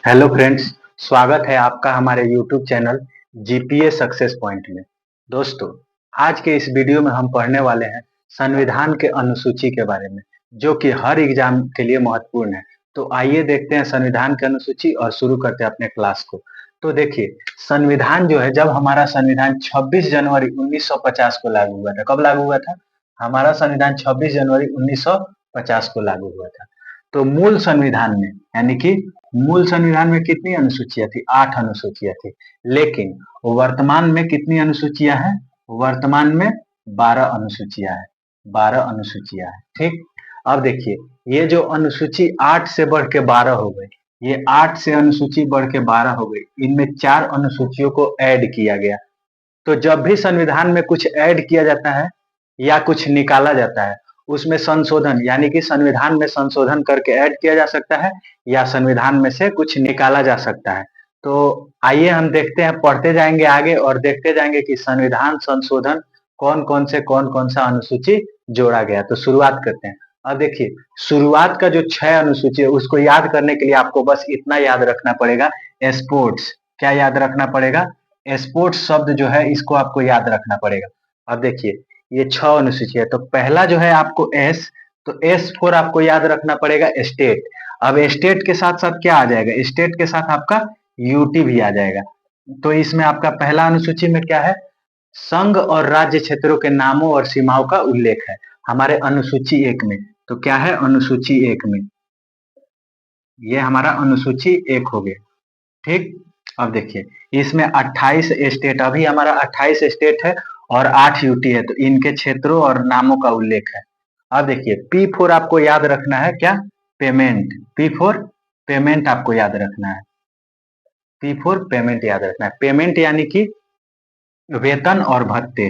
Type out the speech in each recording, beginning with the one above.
Hello friends, स्वागत है आपका हमारे YouTube channel GPA success point में। दोस्तों, आज के इस वीडियो में हम पढ़ने वाले हैं संविधान के अनुसूची के बारे में, जो कि हर एग्जाम के लिए महत्वपूर्ण है। तो आइए देखते हैं संविधान की अनुसूची और शुरू करते हैं अपने क्लास को। तो देखिए, संविधान जो है, जब हमारा संविधान 26 जनवरी 1950 को लागू हुआ था। कब लागू हुआ था? हमारा संविधान 26 जनवरी 1950 को लागू हुआ था। तो मूल संविधान में, यानी कि मूल संविधान में कितनी अनुसूचियां थी? 8 अनुसूचियां थी। लेकिन वर्तमान में कितनी अनुसूचियां हैं? वर्तमान में 12 अनुसूचियां हैं। 12 अनुसूचियां हैं, ठीक। अब देखिए, ये जो अनुसूची 8 से बढ़ के 12 हो गई, ये 8 से अनुसूची बढ़ के 12 हो गई, इनमें 4 अनुसूचियों को ऐड किया गया। तो जब भी संविधान में कुछ ऐड किया जाता है या कुछ निकाला जाता है, उसमें संशोधन, यानी कि संविधान में संशोधन करके ऐड किया जा सकता है या संविधान में से कुछ निकाला जा सकता है। तो आइए हम देखते हैं, पढ़ते जाएंगे आगे और देखते जाएंगे कि संविधान संशोधन कौन कौन सा अनुसूची जोड़ा गया। तो शुरुआत करते हैं। अब देखिए, शुरुआत का जो 6 अनुसूची है, उसको याद करने के लिए आपको बस इतना याद रखना पड़ेगा, स्पोर्ट्स। क्या याद रखना पड़ेगा? स्पोर्ट्स शब्द जो है, इसको आपको याद रखना पड़ेगा। अब देखिए, ये 6 अनुसूची है। तो पहला जो है आपको एस, तो एस फोर आपको याद रखना पड़ेगा, स्टेट। अब स्टेट के साथ साथ क्या आ जाएगा? स्टेट के साथ आपका यूटी भी आ जाएगा। तो इसमें आपका पहला अनुसूची में क्या है? संघ और राज्य क्षेत्रों के नामों और सीमाओं का उल्लेख है हमारे अनुसूची 1 में। तो क्या है अनुसूची 1 में? ये हमारा अनुसूची 1 हो गया, ठीक। अब देखिए, इसमें 28 स्टेट, अभी हमारा 28 स्टेट है और 8 यूटी है। तो इनके क्षेत्रों और नामों का उल्लेख है। अब देखिए, P4 आपको याद रखना है, क्या? पेमेंट। P4 पेमेंट आपको याद रखना है। P4 पेमेंट याद रखना है। पेमेंट यानी कि वेतन और भत्ते।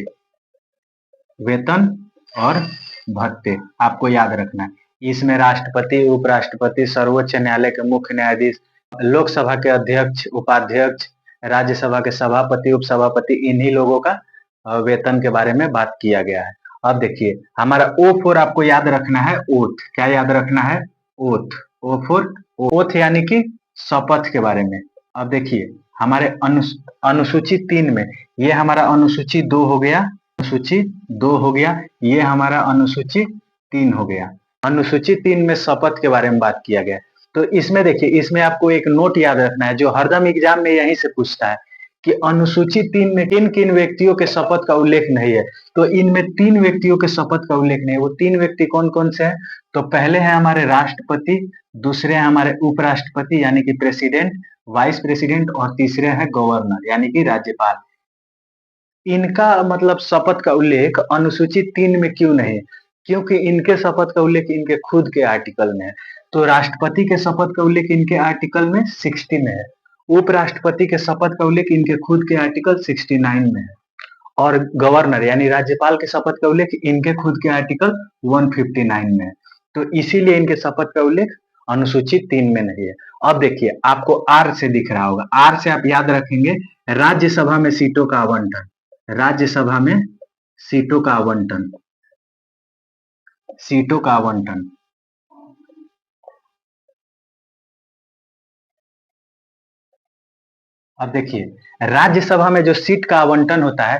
वेतन और भत्ते आपको याद रखना है। इसमें राष्ट्रपति, उपराष्ट्रपति, सर्वोच्च न्यायालय के मुख्य न्यायाधीश, लोकसभा के अध्यक्ष, उपाध्यक्ष, राज्यसभा के सभापति, उपसभापति, इन्हीं लोगों का वेतन के बारे में बात किया गया है। अब देखिए, हमारा O4 आपको याद रखना है, ओथ। क्या याद रखना है? ओथ। O4 ओथ यानी कि शपथ के बारे में। अब देखिए, हमारे अनुसूची 3 में, ये हमारा अनुसूची 2 हो गया, अनुसूची 2 हो गया, ये हमारा अनुसूची 3 हो गया। अनुसूची 3 में शपथ के बारे में बात किया गया। तो इसमें देखिए, इसमें आपको एक नोट याद रखना है, जो हरदम एग्जाम में यहीं से पूछता है कि अनुसूची 3 में किन किन व्यक्तियों के शपथ का उल्लेख नहीं है। तो इनमें 3 व्यक्तियों के शपथ का उल्लेख नहीं है। वो 3 व्यक्ति कौन कौन से हैं? तो पहले हैं हमारे राष्ट्रपति, दूसरे हैं हमारे उपराष्ट्रपति यानी कि प्रेसिडेंट, वाइस प्रेसिडेंट, और तीसरे हैं गवर्नर यानी कि राज्यपाल। इनका मतलब शपथ का उल्लेख अनुसूची 3 में क्यों नहीं? क्योंकि इनके शपथ का उल्लेख इनके खुद के आर्टिकल में है। तो राष्ट्रपति के शपथ का उल्लेख इनके आर्टिकल में 60 में है, उपराष्ट्रपति के शपथ का उल्लेख इनके खुद के आर्टिकल 69 में है, और गवर्नर यानी राज्यपाल के शपथ का उल्लेख इनके खुद के आर्टिकल 159 में है। तो इसीलिए इनके शपथ का उल्लेख अनुसूची 3 में नहीं है। अब देखिए, आपको आर से दिख रहा होगा, आर से आप याद रखेंगे राज्यसभा में सीटों का आवंटन। राज्यसभा में सीटों का आवंटन, सीटों का आवंटन। अब देखिए, राज्यसभा में जो सीट का आवंटन होता है,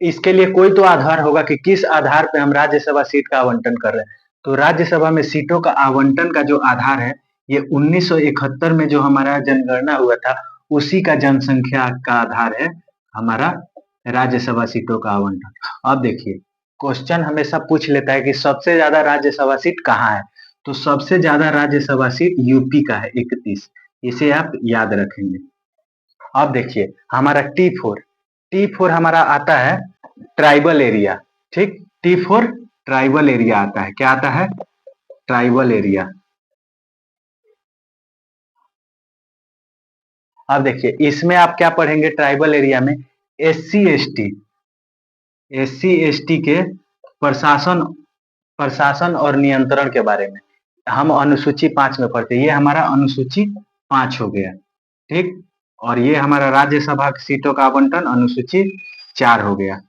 इसके लिए कोई तो आधार होगा कि किस आधार पे हम राज्यसभा सीट का आवंटन कर रहे हैं। तो राज्यसभा में सीटों का आवंटन का जो आधार है, ये 1971 में जो हमारा जनगणना हुआ था, उसी का जनसंख्या का आधार है हमारा राज्यसभा सीटों का आवंटन। अब देखिए, क्वेश्चन हमेशा पूछ लेता है कि सबसे ज्यादा राज्यसभा सीट कहाँ है। तो सबसे ज्यादा राज्यसभा सीट यूपी का है, 31। इसे आप याद रखेंगे। अब देखिए, हमारा T4, T4 हमारा आता है ट्राइबल एरिया, ठीक। T4 ट्राइबल एरिया आता है। क्या आता है? Tribal area. अब देखिए, इसमें आप क्या पढ़ेंगे? ट्राइबल एरिया में एस सी एस टी के प्रशासन प्रशासन और नियंत्रण के बारे में हम अनुसूची 5 में पढ़ते हैं। ये हमारा अनुसूची 5 हो गया, ठीक। और ये हमारा राज्यसभा सीटों का आवंटन अनुसूची 4 हो गया।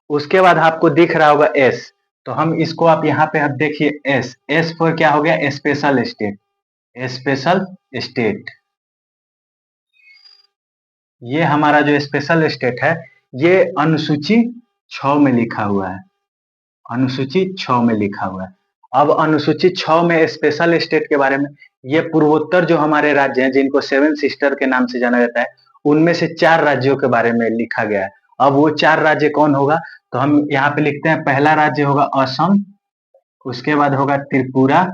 उसके बाद आपको दिख रहा होगा एस, तो हम इसको, आप यहाँ पे आप देखिए, एस, एस पर क्या हो गया? Special state. Special state. ये हमारा जो स्पेशल स्टेट है ये अनुसूची 6 में लिखा हुआ है, अनुसूची 6 में लिखा हुआ है। अब अनुसूची 6 में स्पेशल स्टेट के बारे में, ये पूर्वोत्तर जो हमारे राज्य हैं जिनको सेवन सिस्टर के नाम से जाना जाता है, उनमें से 4 राज्यों के बारे में लिखा गया है। अब वो 4 राज्य कौन होगा, तो हम यहाँ पे लिखते हैं। पहला राज्य होगा असम, उसके बाद होगा त्रिपुरा,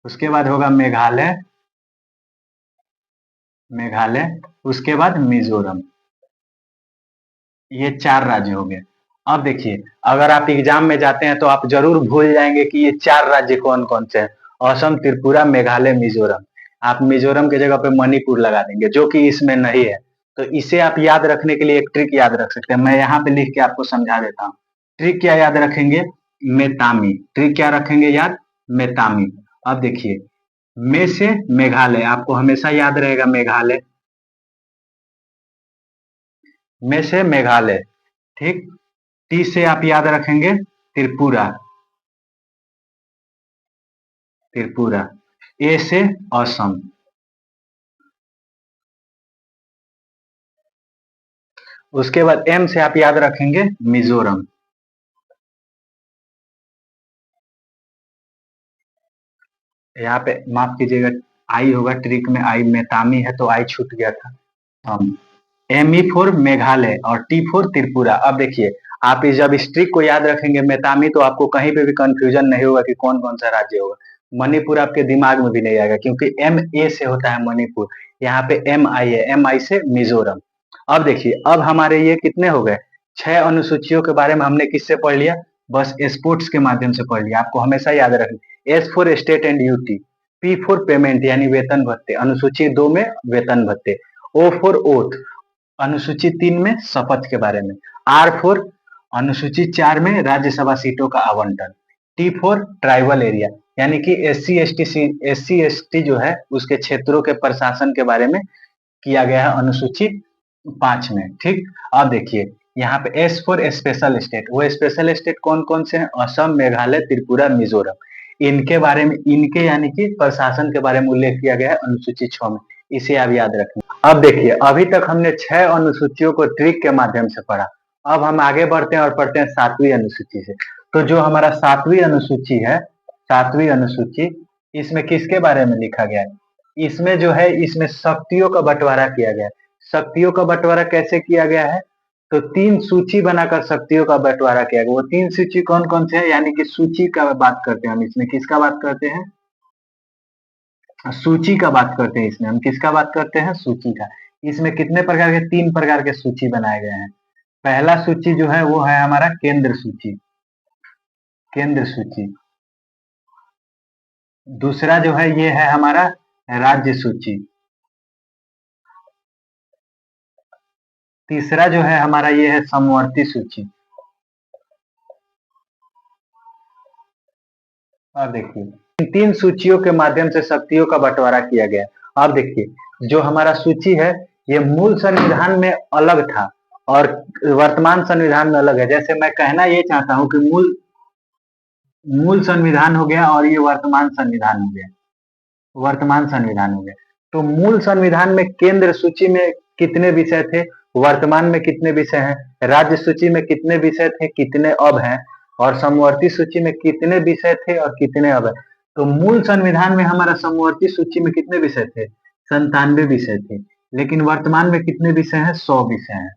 उसके बाद होगा मेघालय, उसके बाद मिजोरम। ये 4 राज्य हो गए। अब देखिए, अगर आप एग्जाम में जाते हैं तो आप जरूर भूल जाएंगे कि ये 4 राज्य कौन कौन से हैं। असम, त्रिपुरा, मेघालय, मिजोरम। आप मिजोरम की जगह पे मणिपुर लगा देंगे, जो कि इसमें नहीं है। तो इसे आप याद रखने के लिए एक ट्रिक याद रख सकते हैं। मैं यहाँ पे लिख के आपको समझा देता हूँ। ट्रिक क्या याद रखेंगे, मेतामी। ट्रिक क्या रखेंगे याद, मेतामी। अब देखिए, मे से मेघालय आपको हमेशा याद रहेगा, मेघालय। में से मेघालय, ठीक। टी से आप याद रखेंगे त्रिपुरा, ए से असम, उसके बाद एम से आप याद रखेंगे मिजोरम। यहाँ पे माफ कीजिएगा, आई होगा, ट्रिक में आई, मेतामी है तो आई छूट गया था। हम एम ई फोर मेघालय और टी फोर त्रिपुरा। अब देखिए, आप जब इस ट्रिक को याद रखेंगे मेतामी, तो आपको कहीं पे भी कंफ्यूजन नहीं होगा कि कौन कौन सा राज्य होगा। मणिपुर आपके दिमाग में भी नहीं आएगा, क्योंकि एम ए से होता है मणिपुर। यहाँ पे एम आई है, एम आई से मिजोरम। अब देखिए, अब हमारे ये कितने हो गए, 6 अनुसूचियों के बारे में हमने किससे पढ़ लिया, बस स्पोर्ट्स के माध्यम से पढ़ लिया। आपको हमेशा याद रखना, S for state and UT, P for payment यानी वेतन भत्ते, अनुसूची 2 में वेतन भत्ते, ओ फॉर ओथ, अनुसूची 3 में शपथ के बारे में, आर फोर अनुसूची 4 में राज्यसभा सीटों का आवंटन, टी फोर ट्राइबल एरिया यानी कि एससी एसटी जो है उसके क्षेत्रों के प्रशासन के बारे में किया गया है अनुसूची 5 में, ठीक। अब देखिए, यहाँ पे एस फोर स्पेशल स्टेट, वो स्पेशल स्टेट कौन कौन से हैं, असम, मेघालय, त्रिपुरा, मिजोरम। इनके बारे में, इनके यानी कि प्रशासन के बारे में उल्लेख किया गया है अनुसूची 6 में। इसे आप याद रखें। अब देखिए, अभी तक हमने 6 अनुसूचियों को ट्रिक के माध्यम से पढ़ा। अब हम आगे बढ़ते हैं और पढ़ते हैं 7वीं अनुसूची से। तो जो हमारा 7वीं अनुसूची है, 7वीं अनुसूची, इसमें किसके बारे में लिखा गया है, इसमें जो है, इसमें शक्तियों का बंटवारा किया गया है। शक्तियों का बंटवारा कैसे किया गया है, तो 3 सूची बनाकर शक्तियों का बंटवारा किया गया। वो 3 सूची कौन कौन से है, यानी कि सूची का बात करते हैं हम इसमें, किसका बात करते हैं, सूची का बात करते हैं इसमें हम, किसका बात करते हैं, सूची का। इसमें कितने प्रकार के, 3 प्रकार के सूची बनाए गए हैं। पहला सूची जो है वो है हमारा केंद्र सूची, केंद्र सूची। दूसरा जो है ये है हमारा राज्य सूची। तीसरा जो है हमारा ये है समवर्ती सूची। अब देखिए, इन 3 सूचियों के माध्यम से शक्तियों का बंटवारा किया गया। अब देखिए, जो हमारा सूची है ये मूल संविधान में अलग था और वर्तमान संविधान में अलग है। जैसे मैं कहना ये चाहता हूं कि मूल मूल संविधान हो गया और ये वर्तमान संविधान हो गया, वर्तमान संविधान हो गया। तो मूल संविधान में केंद्र सूची में कितने विषय थे, वर्तमान में कितने विषय हैं, राज्य सूची में कितने विषय थे, कितने अब हैं, और समवर्ती सूची में कितने विषय थे और कितने अब है। तो मूल संविधान में हमारा समवर्ती सूची में कितने विषय थे, 97 विषय थे। लेकिन वर्तमान में कितने विषय हैं, 100 विषय हैं।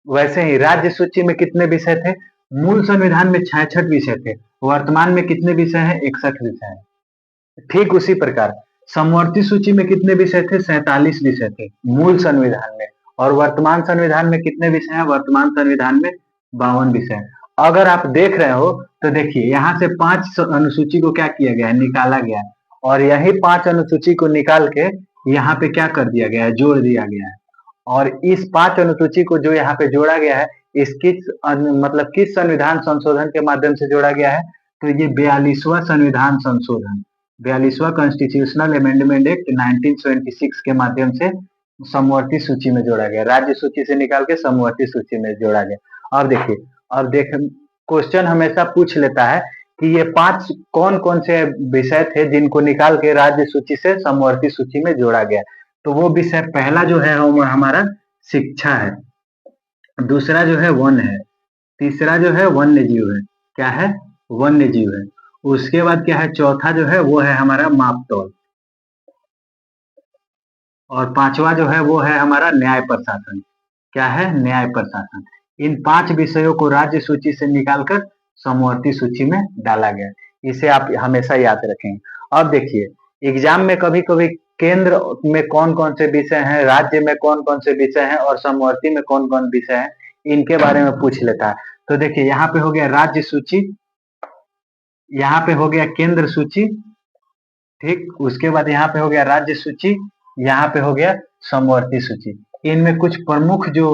वैसे ही राज्य सूची में कितने विषय थे, मूल संविधान में 66 विषय थे, वर्तमान में कितने विषय हैं, 61 विषय हैं। ठीक उसी प्रकार समवर्ती सूची में कितने विषय थे, 47 विषय थे मूल संविधान में, और वर्तमान संविधान में कितने विषय हैं, वर्तमान संविधान में 52 विषय। अगर आप देख रहे हो तो देखिए, यहाँ से 5 अनुसूची को क्या किया गया है, निकाला गया है, और यही 5 अनुसूची को निकाल के यहाँ पे क्या कर दिया गया है, जोड़ दिया गया है। और इस 5 अनुसूची को जो यहाँ पे जोड़ा गया है, इसकी मतलब किस संविधान संशोधन के माध्यम से जोड़ा गया है, तो ये 42वां संविधान संशोधन, 42वां कॉन्स्टिट्यूशनल अमेंडमेंट एक्ट 1976 के माध्यम से समवर्ती सूची में जोड़ा गया, राज्य सूची से निकाल के समवर्ती सूची में जोड़ा गया। अब देखिए, अब देख, क्वेश्चन हमेशा पूछ लेता है कि ये 5 कौन कौन से विषय थे जिनको निकाल के राज्य सूची से समवर्ती सूची में जोड़ा गया। तो वो विषय पहला जो है वो हमारा शिक्षा है, दूसरा जो है वन है, तीसरा जो है वन्य जीव है, क्या है, वन्य जीव है। उसके बाद क्या है, चौथा जो है वो है हमारा मापतौल, और पांचवा जो है वो है हमारा न्याय प्रशासन, क्या है, न्याय प्रशासन। इन 5 विषयों को राज्य सूची से निकालकर समवर्ती सूची में डाला गया। इसे आप हमेशा याद रखेंगे। अब देखिए एग्जाम में कभी कभी केंद्र में कौन कौन से विषय हैं, राज्य में कौन कौन से विषय हैं और समवर्ती में कौन कौन विषय हैं, इनके बारे में पूछ लेता है। तो देखिए यहाँ पे हो गया राज्य सूची, यहाँ पे हो गया केंद्र सूची, ठीक। उसके बाद यहाँ पे हो गया राज्य सूची, यहाँ पे हो गया समवर्ती सूची। इनमें कुछ प्रमुख जो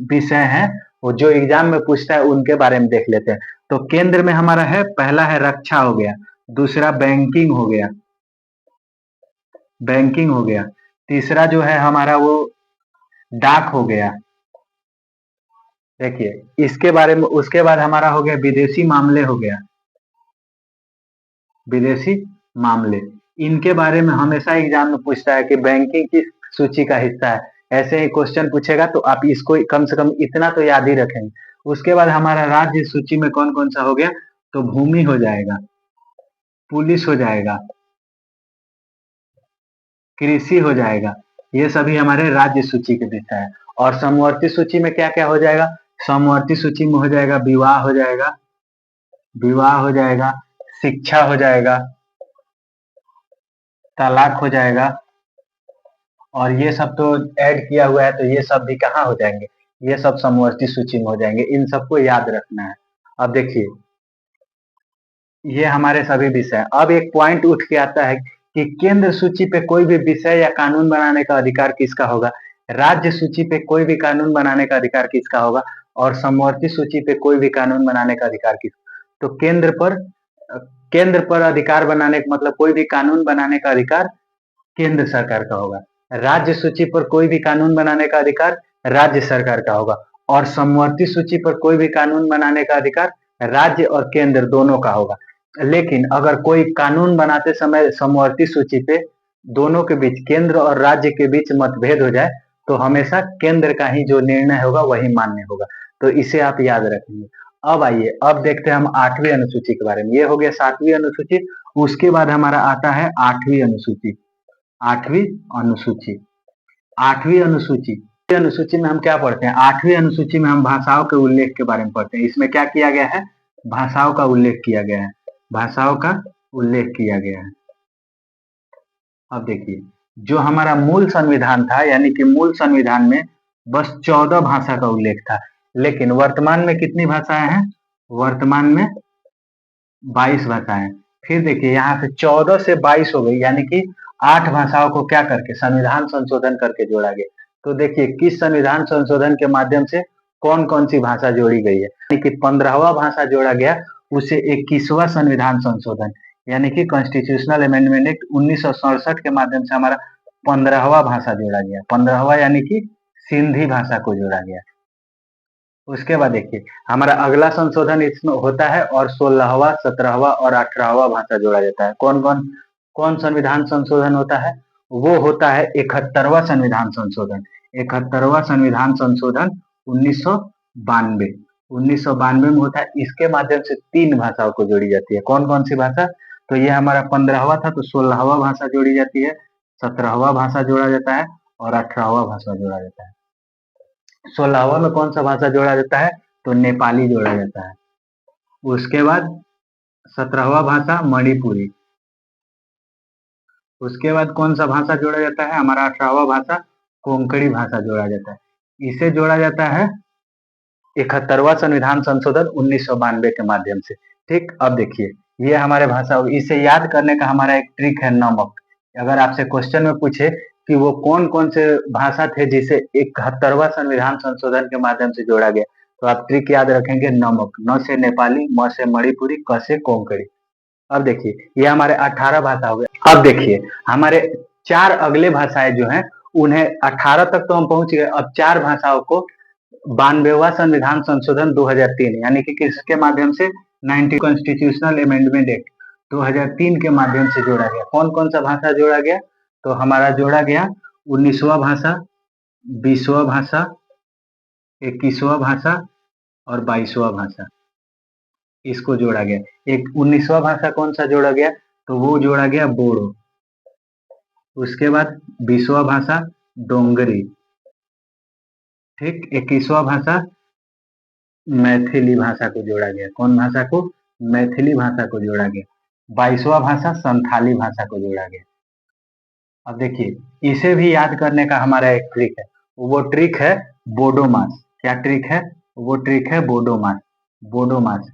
विषय हैं वो जो एग्जाम में पूछता है उनके बारे में देख लेते हैं। तो केंद्र में हमारा है, पहला है रक्षा हो गया, दूसरा बैंकिंग हो गया, बैंकिंग हो गया, तीसरा जो है हमारा वो डाक हो गया। देखिए इसके बारे में, उसके बाद हमारा हो गया विदेशी मामले हो गया, विदेशी मामले। इनके बारे में हमेशा एग्जाम में पूछता है कि बैंकिंग किस सूची का हिस्सा है, ऐसे ही क्वेश्चन पूछेगा तो आप इसको कम से कम इतना तो याद ही रखेंगे। उसके बाद हमारा राज्य सूची में कौन कौन सा हो गया, तो भूमि हो जाएगा, पुलिस हो जाएगा, कृषि हो जाएगा, ये सभी हमारे राज्य सूची के विषय है। और समवर्ती सूची में क्या क्या हो जाएगा, समवर्ती सूची में हो जाएगा विवाह हो जाएगा, विवाह हो जाएगा, शिक्षा हो जाएगा, तलाक हो जाएगा, और ये सब तो ऐड किया हुआ है तो ये सब भी कहाँ हो जाएंगे, ये सब समवर्ती सूची में हो जाएंगे। इन सबको याद रखना है। अब देखिए ये हमारे सभी विषय। अब एक पॉइंट उठ के आता है कि केंद्र सूची पे कोई भी विषय या कानून बनाने का अधिकार किसका होगा, राज्य सूची पे कोई भी कानून बनाने का अधिकार किसका होगा, और समवर्ती सूची पे कोई भी कानून बनाने का अधिकार किसका। तो केंद्र पर अधिकार बनाने का मतलब कोई भी कानून बनाने का अधिकार केंद्र सरकार का होगा, राज्य सूची पर कोई भी कानून बनाने का अधिकार राज्य सरकार का होगा, और समवर्ती सूची पर कोई भी कानून बनाने का अधिकार राज्य और केंद्र दोनों का होगा। लेकिन अगर कोई कानून बनाते समय समवर्ती सूची पे दोनों के बीच, केंद्र और राज्य के बीच मतभेद हो जाए तो हमेशा केंद्र का ही जो निर्णय होगा वही मान्य होगा। तो इसे आप याद रखेंगे। अब आइए, अब देखते हैं हम 8वीं अनुसूची के बारे में। ये हो गया 7वीं अनुसूची। उसके बाद हमारा आता है 8वीं अनुसूची। 8वीं अनुसूची, 8वीं अनुसूची, अनुसूची में हम क्या पढ़ते हैं, 8वीं अनुसूची में हम भाषाओं के उल्लेख के बारे में पढ़ते हैं। इसमें क्या किया गया है, भाषाओं का उल्लेख किया गया है, भाषाओं का उल्लेख किया गया है। अब देखिए जो हमारा मूल संविधान था, यानी कि मूल संविधान में बस 14 भाषा का उल्लेख था, लेकिन वर्तमान में कितनी भाषाएं हैं, वर्तमान में 22 भाषाएं। फिर देखिए यहाँ से 14 से 22 हो गई, यानी कि 8 भाषाओं को क्या करके, संविधान संशोधन करके जोड़ा गया। तो देखिए किस संविधान संशोधन के माध्यम से कौन कौन सी भाषा जोड़ी गई है, यानी कि 15वां भाषा जोड़ा गया, उसे 21वां संविधान संशोधन यानी कि कॉन्स्टिट्यूशनल अमेंडमेंट एक्ट 1967 के माध्यम से हमारा 15वां भाषा जोड़ा गया। 15वां यानी कि सिंधी भाषा को जोड़ा गया। उसके बाद देखिए हमारा अगला संशोधन इसमें होता है और 16वां, 17वां और 18वां भाषा जोड़ा जाता है। कौन संविधान संशोधन होता है, वो होता है 71वां संविधान संशोधन। 71वां संविधान संशोधन 1992 1992 में होता है। इसके माध्यम से 3 भाषाओं को जोड़ी जाती है। कौन कौन सी भाषा, तो ये हमारा 15वां था तो 16वां भाषा जोड़ी जाती है, 17वां भाषा जोड़ा जाता है और 18वां भाषा जोड़ा जाता है। 16वां में कौन सा भाषा जोड़ा जाता है, तो नेपाली जोड़ा जाता है। उसके बाद 17वां भाषा मणिपुरी। उसके बाद कौन सा भाषा जोड़ा जाता है, हमारा 18वां भाषा कोंकणी भाषा जोड़ा जाता है। इसे जोड़ा जाता है 71वां संविधान संशोधन 1992 के माध्यम से। ठीक, अब देखिए ये हमारे भाषा, इसे याद करने का हमारा एक ट्रिक है, नमक। अगर आपसे क्वेश्चन में पूछे कि वो कौन कौन से भाषा थे जिसे 71वां संविधान संशोधन के माध्यम से जोड़ा गया, तो आप ट्रिक याद रखेंगे, नमक। न से नेपाली, म से मणिपुरी, क से कोंकणी। अब देखिए ये हमारे 18 भाषा हो गए। अब देखिए हमारे 4 अगले भाषाएं जो हैं उन्हें 18 तक तो हम पहुंच गए। अब 4 भाषाओं को 92वां संविधान संशोधन 2003 यानी कि किसके माध्यम से, 19 कॉन्स्टिट्यूशनल अमेंडमेंट एक्ट 2003 के माध्यम से जोड़ा गया। कौन कौन सा भाषा जोड़ा गया? तो हमारा जोड़ा गया 19वां भाषा, 20वां भाषा, 21वां भाषा और 22वां भाषा, इसको जोड़ा गया। एक 19वां भाषा कौन सा जोड़ा गया? तो वो जोड़ा गया बोडो। उसके बाद 20वां भाषा डोंगरी, ठीक। 21वां भाषा मैथिली भाषा को जोड़ा गया। कौन भाषा को? मैथिली भाषा को जोड़ा गया। 22वां भाषा संथाली भाषा को जोड़ा गया। अब देखिए, इसे भी याद करने का हमारा एक ट्रिक है, वो ट्रिक है बोडोमास। क्या ट्रिक है? वो ट्रिक है बोडोमास। बोडोमास,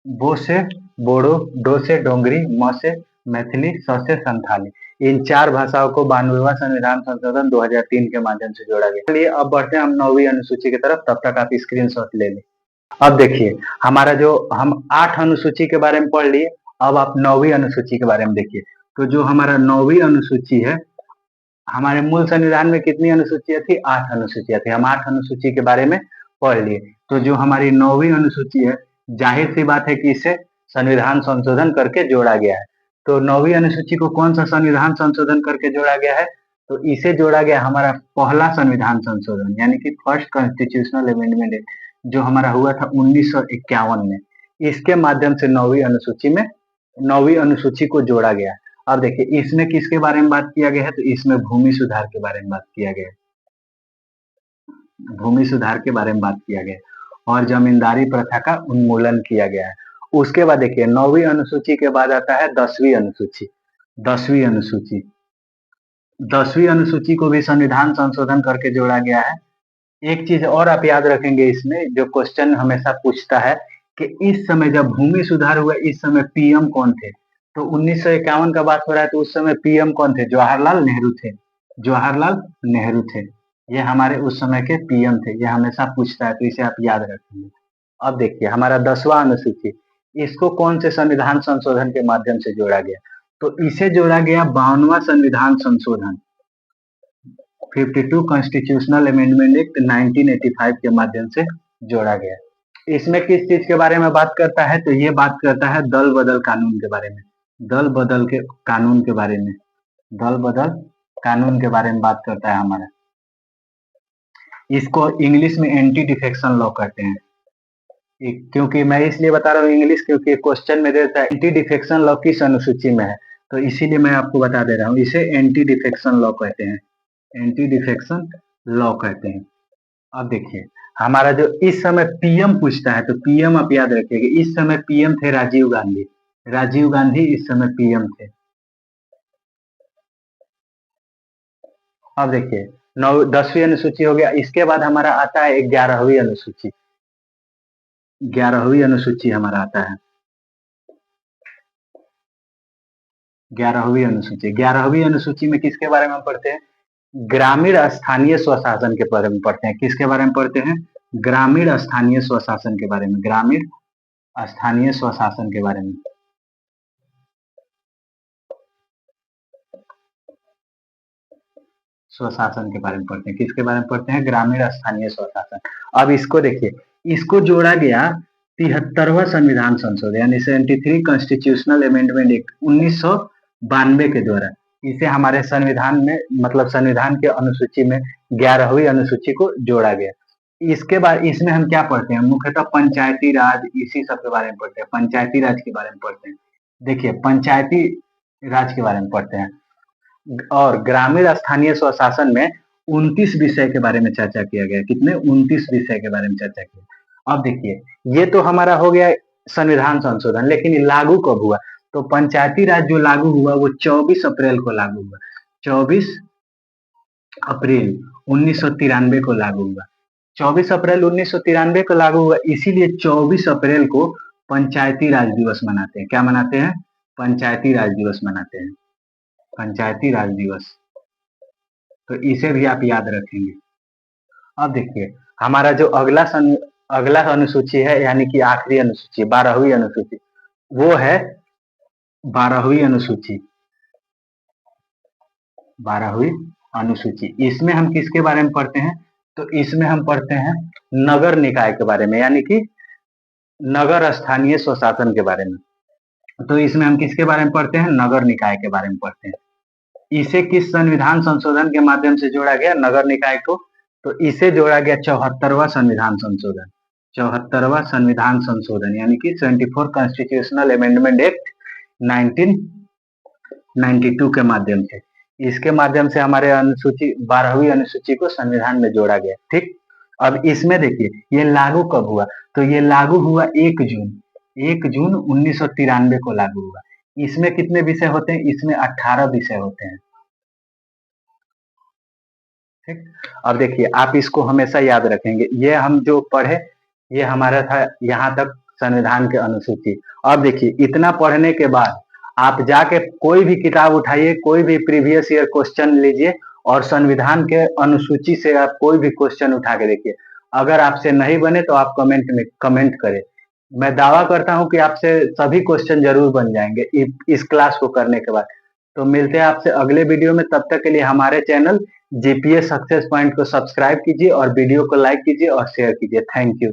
बो से बोडो, डो से डोंगरी, म से मैथिली, स से संथाली, इन 4 भाषाओं को 92वां संविधान संशोधन 2003 के माध्यम से जोड़ा गया। चलिए अब बढ़ते हैं हम 9वीं अनुसूची की तरफ, तब तक आप स्क्रीनशॉट ले लें। अब देखिए, हमारा जो हम 8 अनुसूची के बारे में पढ़ लिए, अब आप 9वीं अनुसूची के बारे में देखिए। तो जो हमारा 9वीं अनुसूची है, हमारे मूल संविधान में कितनी अनुसूचियां थी? 8 अनुसूचियां थी। हम 8 अनुसूची के बारे में पढ़ लिए। तो जो हमारी 9वीं अनुसूची है, जाहिर सी बात है कि इसे संविधान संशोधन करके जोड़ा गया है। तो 9वीं अनुसूची को कौन सा संविधान संशोधन करके जोड़ा गया है? तो इसे जोड़ा गया हमारा पहला संविधान संशोधन, यानी कि फर्स्ट कॉन्स्टिट्यूशनल अमेंडमेंट एक्ट, जो हमारा हुआ था 1951 में। इसके माध्यम से 9वीं अनुसूची को जोड़ा गया। अब देखिए, इसमें किसके बारे में बात किया गया है? तो इसमें भूमि सुधार के बारे में बात किया गया है। भूमि सुधार के बारे में बात किया गया और जमींदारी प्रथा का उन्मूलन किया गया है। उसके बाद देखिए, 9वीं अनुसूची के बाद आता है 10वीं अनुसूची। 10वीं अनुसूची 10वीं अनुसूची को भी संविधान संशोधन करके जोड़ा गया है। एक चीज और आप याद रखेंगे इसमें, जो क्वेश्चन हमेशा पूछता है कि इस समय जब भूमि सुधार हुआ, इस समय पीएम कौन थे? तो 1951 का बात हो रहा है, तो उस समय पीएम कौन थे? जवाहरलाल नेहरू थे। जवाहरलाल नेहरू थे, ये हमारे उस समय के पीएम थे। ये हमेशा पूछता है, तो इसे आप याद रखेंगे। अब देखिए, हमारा 10वां अनुसूची, इसको कौन से संविधान संशोधन के माध्यम से जोड़ा गया? तो इसे जोड़ा गया 52वां संविधान संशोधन, 52 कॉन्स्टिट्यूशनल अमेंडमेंट एक्ट 1985 के माध्यम से जोड़ा गया। इसमें किस चीज के बारे में बात करता है? तो ये बात करता है दल बदल कानून के बारे में। दल बदल के कानून के बारे में, दल बदल कानून के बारे में बात करता है हमारा। इसको इंग्लिश में एंटी डिफेक्शन लॉ कहते हैं। क्योंकि मैं इसलिए बता रहा हूँ इंग्लिश, क्योंकि क्वेश्चन में देता है एंटी डिफेक्शन लॉ किस अनुसूची में है, तो इसीलिए मैं आपको बता दे रहा हूँ, इसे एंटी डिफेक्शन लॉ कहते हैं। एंटी डिफेक्शन लॉ कहते हैं। अब देखिए, हमारा जो इस समय पीएम पूछता है, तो पीएम आप याद रखिएगा, इस समय पीएम थे राजीव गांधी। राजीव गांधी इस समय पीएम थे। अब देखिए, 10वीं अनुसूची हो गया। इसके बाद हमारा आता है 11वीं अनुसूची। 11वीं अनुसूची हमारा आता है 11वीं अनुसूची। 11वीं अनुसूची में किसके बारे में पढ़ते हैं? ग्रामीण स्थानीय स्वशासन के बारे में पढ़ते हैं। किसके बारे में पढ़ते हैं? ग्रामीण स्थानीय स्वशासन के बारे में। ग्रामीण स्थानीय स्वशासन के बारे में, स्वशासन के बारे में पढ़ते हैं। किसके बारे में पढ़ते हैं? ग्रामीण स्थानीय स्वशासन। अब इसको देखिए, इसको जोड़ा गया 73वां संविधान संशोधन, यानी 73 कॉन्स्टिट्यूशनल अमेंडमेंट एक्ट 1992 के द्वारा। इसे हमारे संविधान में, मतलब संविधान के अनुसूची में 11वीं अनुसूची को जोड़ा गया। इसके बाद इसमें हम क्या पढ़ते हैं? मुख्यतः पंचायती राज, इसी सब के बारे में पढ़ते हैं। पंचायती राज के बारे में पढ़ते हैं। देखिए, पंचायती राज के बारे में पढ़ते हैं। और ग्रामीण स्थानीय स्वशासन में 29 विषय के बारे में चर्चा किया गया। कितने? 29 विषय के बारे में चर्चा किया। अब देखिए, ये तो हमारा हो गया संविधान संशोधन, लेकिन ये लागू कब हुआ? तो पंचायती राज जो लागू हुआ वो 24 अप्रैल को लागू हुआ। 24 अप्रैल 1993 को लागू हुआ। 24 अप्रैल 1993 को लागू हुआ, इसीलिए 24 अप्रैल को पंचायती राज दिवस मनाते हैं। क्या मनाते हैं? पंचायती राज दिवस मनाते हैं। पंचायती राज दिवस, तो इसे भी आप याद रखेंगे। अब देखिए, हमारा जो अगला अनुसूची है, यानी कि आखिरी अनुसूची, 12वीं अनुसूची, वो है 12वीं अनुसूची। 12वीं अनुसूची, इसमें हम किसके बारे में पढ़ते हैं? तो इसमें हम पढ़ते हैं नगर निकाय के बारे में, यानी कि नगर स्थानीय स्वशासन के बारे में। तो इसमें हम किसके बारे में पढ़ते हैं? नगर निकाय के बारे में पढ़ते हैं। इसे किस संविधान संशोधन के माध्यम से जोड़ा गया नगर निकाय को? तो इसे जोड़ा गया 74वां संविधान संशोधन। 74वां संविधान संशोधन यानी कि 74 कॉन्स्टिट्यूशनल अमेंडमेंट एक्ट 1992 के माध्यम से। इसके माध्यम से हमारे अनुसूची 12वीं अनुसूची को संविधान में जोड़ा गया। ठीक, अब इसमें देखिए ये लागू कब हुआ? तो ये लागू हुआ 1 जून 1993 को लागू हुआ। इसमें कितने विषय होते हैं? इसमें 18 विषय होते हैं। ठीक, अब देखिए आप इसको हमेशा याद रखेंगे। ये हम जो पढ़े ये हमारा था यहाँ तक संविधान के अनुसूची। अब देखिए इतना पढ़ने के बाद आप जाके कोई भी किताब उठाइए, कोई भी प्रीवियस ईयर क्वेश्चन लीजिए और संविधान के अनुसूची से आप कोई भी क्वेश्चन उठा के देखिए। अगर आपसे नहीं बने तो आप कमेंट में कमेंट करें। मैं दावा करता हूं कि आपसे सभी क्वेश्चन जरूर बन जाएंगे इस क्लास को करने के बाद। तो मिलते हैं आपसे अगले वीडियो में, तब तक के लिए हमारे चैनल जीपीएस सक्सेस पॉइंट को सब्सक्राइब कीजिए और वीडियो को लाइक कीजिए और शेयर कीजिए। Thank you.